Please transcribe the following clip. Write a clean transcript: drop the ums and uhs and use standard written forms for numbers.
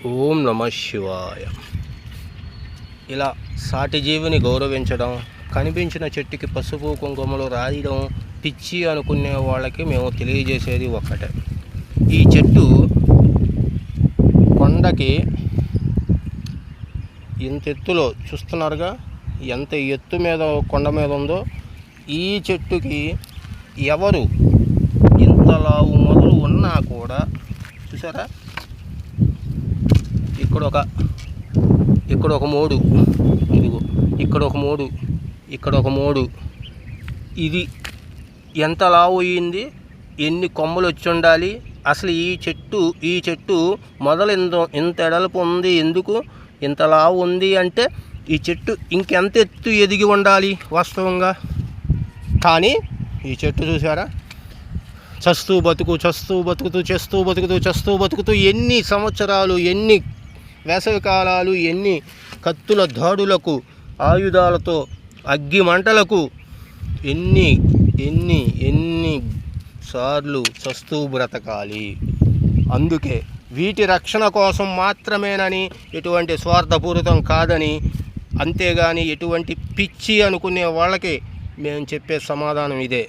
ఓం నమ శివాయ. ఇలా సాటి జీవిని గౌరవించడం, కనిపించిన చెట్టుకి పసుపు కుంకుమలు రాయడం పిచ్చి అనుకునే వాళ్ళకి మేము తెలియజేసేది ఒక్కటే. ఈ చెట్టు కొండకి ఇంత ఎత్తులో చూస్తున్నారుగా, ఎంత ఎత్తు మీద కొండ మీద ఉందో. ఈ చెట్టుకి ఎవరు ఇంతలావు మొదలు ఉన్నా కూడా చూసారా, ఇక్కడ ఒక మోడు, ఇదిగో ఇక్కడ ఒక మోడు, ఇక్కడ ఒక మోడు. ఇది ఎంత లావు అయ్యింది, ఎన్ని కొమ్మలు వచ్చి ఉండాలి అసలు. ఈ చెట్టు మొదలు ఇంత ఎడల్పు ఉంది. ఎందుకు ఇంత లావు ఉంది అంటే ఈ చెట్టు ఇంకెంత ఎత్తు ఎదిగి ఉండాలి వాస్తవంగా. కానీ ఈ చెట్టు చూసారా, చస్తూ బతుకుతూ ఎన్ని సంవత్సరాలు, ఎన్ని వేసవి కాలాలు, ఎన్ని కత్తుల దాడులకు, ఆయుధాలతో, అగ్గి మంటలకు ఎన్ని సార్లు చస్తూ బ్రతకాలి. అందుకే వీటి రక్షణ కోసం మాత్రమేనని, ఎటువంటి స్వార్థపూరితం కాదని, అంతేగాని ఎటువంటి పిచ్చి అనుకునే వాళ్ళకి మేము చెప్పే సమాధానం ఇదే.